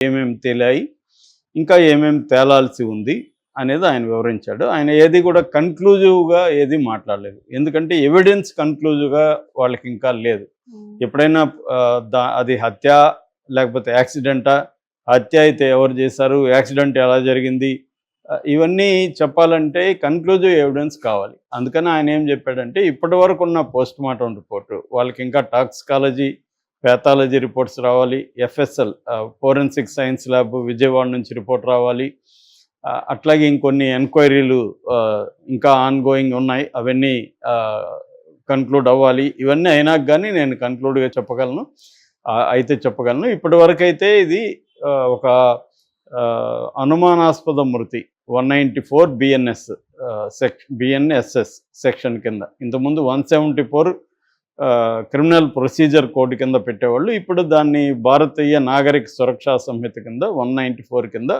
ఏమేమి తేలాయి, ఇంకా ఏమేమి తేలాల్సి ఉంది అనేది ఆయన వివరించాడు. ఆయన ఏది కూడా కన్క్లూజివ్గా ఏది మాట్లాడలేదు. ఎందుకంటే ఎవిడెన్స్ కన్క్లూజివ్గా వాళ్ళకి ఇంకా లేదు. ఎప్పుడైనా అది హత్య లేకపోతే యాక్సిడెంటా, హత్య అయితే ఎవరు చేశారు, యాక్సిడెంట్ ఎలా జరిగింది, ఇవన్నీ చెప్పాలంటే కన్క్లూజివ్ ఎవిడెన్స్ కావాలి. అందుకని ఆయన ఏం చెప్పాడంటే ఇప్పటి వరకు ఉన్న పోస్ట్ మార్టం రిపోర్టు, వాళ్ళకి ఇంకా టాక్సికాలజీ, ప్యాథాలజీ రిపోర్ట్స్ రావాలి, FSL forensic science lab Vijayawada నుంచి రిపోర్ట్ రావాలి, అట్లాగే ఇంకొన్ని ఎంక్వైరీలు ఇంకా ఆన్గోయింగ్ ఉన్నాయి, అవన్నీ కన్క్లూడ్ అవ్వాలి. ఇవన్నీ అయినాక కానీ నేను కన్క్లూడ్గా చెప్పగలను, అయితే చెప్పగలను. ఇప్పటి వరకు అయితే ఇది ఒక అనుమానాస్పద మృతి 194 బిఎన్ఎస్ఎస్ సెక్షన్ కింద, ఇంతకుముందు 174 క్రిమినల్ ప్రొసీజర్ కోడ్ కింద పెట్టేవాళ్ళు. ఇప్పుడు దాన్ని భారతీయ నాగరిక సురక్షా సంహిత కింద 194 కింద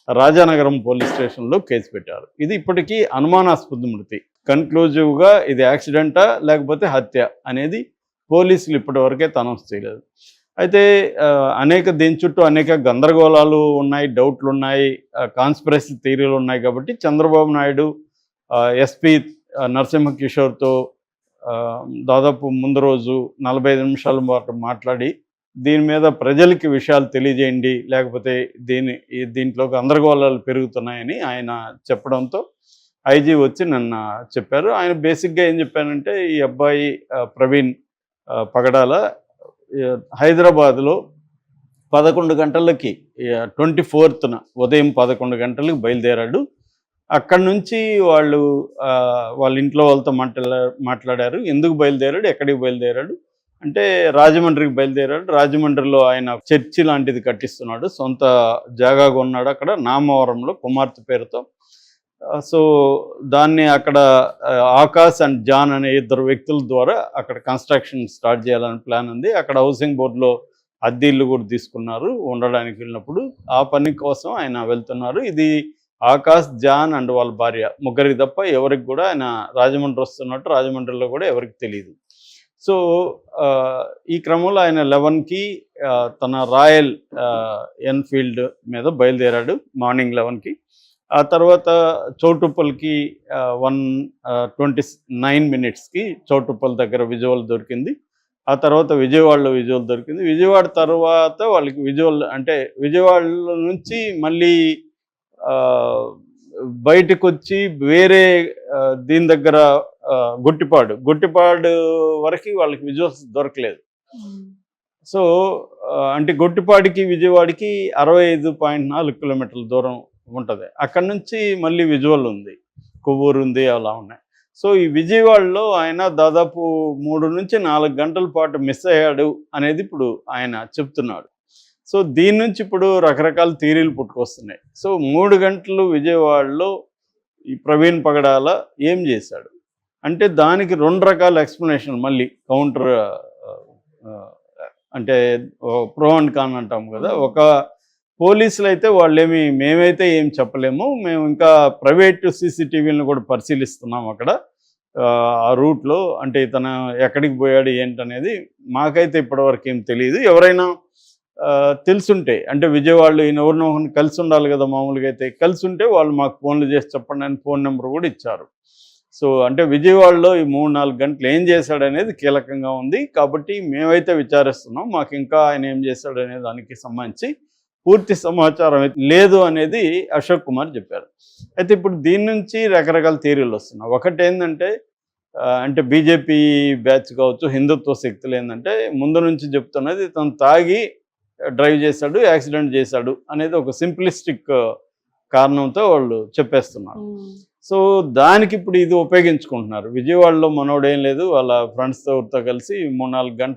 రాజానగరం పోలీస్ స్టేషన్లో కేసు పెట్టారు. ఇది ఇప్పటికీ అనుమానాస్పద మృతి. కన్క్లూజివ్గా ఇది యాక్సిడెంటా లేకపోతే హత్య అనేది పోలీసులు ఇప్పటివరకే అనౌన్స్ చేయలేదు. అయితే దీని చుట్టూ అనేక గందరగోళాలు ఉన్నాయి, డౌట్లు ఉన్నాయి, కాన్స్పిరసీ థియరీలు ఉన్నాయి. కాబట్టి చంద్రబాబు నాయుడు ఎస్పీ నరసింహకిషోర్తో దాదాపు ముందు రోజు 45 నిమిషాల పాటు మాట్లాడి దీని మీద ప్రజలకి విషయాలు తెలియజేయండి, లేకపోతే దీంట్లో గందరగోళాలు పెరుగుతున్నాయని ఆయన చెప్పడంతో ఐజీ వచ్చి నిన్న చెప్పారు. ఆయన బేసిక్గా ఏం చెప్పారంటే ఈ అబ్బాయి ప్రవీణ్ పగడాల హైదరాబాద్లో 11 గంటలకి 24న ఉదయం 11 గంటలకు బయలుదేరాడు. అక్కడి నుంచి వాళ్ళ ఇంట్లో వాళ్ళతో మాట్లాడారు. ఎందుకు బయలుదేరాడు, ఎక్కడికి బయలుదేరాడు అంటే రాజమండ్రికి బయలుదేరాడు. రాజమండ్రిలో ఆయన చర్చి లాంటిది కట్టిస్తున్నాడు, సొంత జాగాగా ఉన్నాడు అక్కడ నామవరంలో కుమార్తె పేరుతో. సో దాన్ని అక్కడ ఆకాష్ అండ్ జాన్ అనే 2 వ్యక్తుల ద్వారా అక్కడ కన్స్ట్రక్షన్ స్టార్ట్ చేయాలని ప్లాన్ ఉంది. అక్కడ హౌసింగ్ బోర్డులో అద్దె ఇల్లు కూడా తీసుకున్నారు ఉండడానికి వెళ్ళినప్పుడు. ఆ పని కోసం ఆయన వెళ్తున్నారు. ఇది ఆకాష్, జాన్ అండ్ వాళ్ళ భార్య ముగ్గురికి తప్ప ఎవరికి కూడా ఆయన రాజమండ్రి వస్తున్నట్టు రాజమండ్రిలో కూడా ఎవరికి తెలియదు. సో ఈ క్రమంలో ఆయన 11కి తన రాయల్ ఎన్ఫీల్డ్ మీద బయలుదేరాడు మార్నింగ్ 11కి. ఆ తర్వాత చౌటుప్పల్కి 1:29 చౌటుప్పల్ దగ్గర విజువల్ దొరికింది. ఆ తర్వాత విజయవాడలో విజువల్ దొరికింది. విజయవాడ తర్వాత వాళ్ళకి విజువల్ అంటే విజయవాడ నుంచి మళ్ళీ బయటకు వచ్చి వేరే దీని దగ్గర గుట్టిపాడు వరకు వాళ్ళకి విజువల్స్ దొరకలేదు. సో అంటే గుట్టిపాడికి విజయవాడకి 65.4 కిలోమీటర్ల దూరం ఉంటుంది. అక్కడి నుంచి మళ్ళీ విజువల్ ఉంది, కొవ్వూరు ఉంది, అలా ఉన్నాయి. సో ఈ విజయవాడలో ఆయన దాదాపు 3 నుంచి 4 గంటల పాటు మిస్ అయ్యాడు అనేది ఇప్పుడు ఆయన చెప్తున్నాడు. సో దీని నుంచి ఇప్పుడు రకరకాల థియరీలు పుట్టుకొస్తున్నాయి. సో 3 గంటలు విజయవాడలో ఈ ప్రవీణ్ పగడాల ఏం చేశాడు అంటే దానికి 2 రకాల ఎక్స్ప్లెనేషన్, మళ్ళీ కౌంటర్ అంటే ప్రో అండ్ కాన్ అంటాం కదా. ఒక పోలీసులు అయితే మేమైతే ఏం చెప్పలేము, మేము ఇంకా ప్రైవేట్ సీసీటీవీలను కూడా పరిశీలిస్తున్నాం అక్కడ ఆ రూట్లో, అంటే ఇతను ఎక్కడికి పోయాడు ఏంటనేది మాకైతే ఇప్పటివరకు ఏం తెలియదు. ఎవరైనా తెలుసుంటే అంటే విజయవాడలో ఈయన ఎవరినో కలిసి ఉండాలి కదా, మామూలుగా అయితే కలిసి ఉంటే వాళ్ళు మాకు ఫోన్లు చేసి చెప్పండి అని ఫోన్ నెంబర్ కూడా ఇచ్చారు. సో అంటే విజయవాడలో ఈ 3-4 గంటలు ఏం చేశాడనేది కీలకంగా ఉంది. కాబట్టి మేమైతే విచారిస్తున్నాం, మాకు ఇంకా ఆయన ఏం చేశాడనే దానికి సంబంధించి పూర్తి సమాచారం లేదు అనేది అశోక్ కుమార్ చెప్పారు. అయితే ఇప్పుడు దీని నుంచి రకరకాల థియరీలు వస్తున్నాయి. ఒకటి ఏంటంటే అంటే బీజేపీ బ్యాచ్ కావచ్చు, హిందుత్వ శక్తులు ఏంటంటే ముందు నుంచి చెప్తున్నది తను తాగి డ్రైవ్ చేశాడు, యాక్సిడెంట్ చేశాడు అనేది ఒక సింప్లిస్టిక్ కారణంతో వాళ్ళు చెప్పేస్తున్నారు. సో దానికి ఇప్పుడు ఇది ఉపయోగించుకుంటున్నారు. విజయవాడలో మనోడేం లేదు, వాళ్ళ ఫ్రెండ్స్తో కలిసి 3-4 గంటలు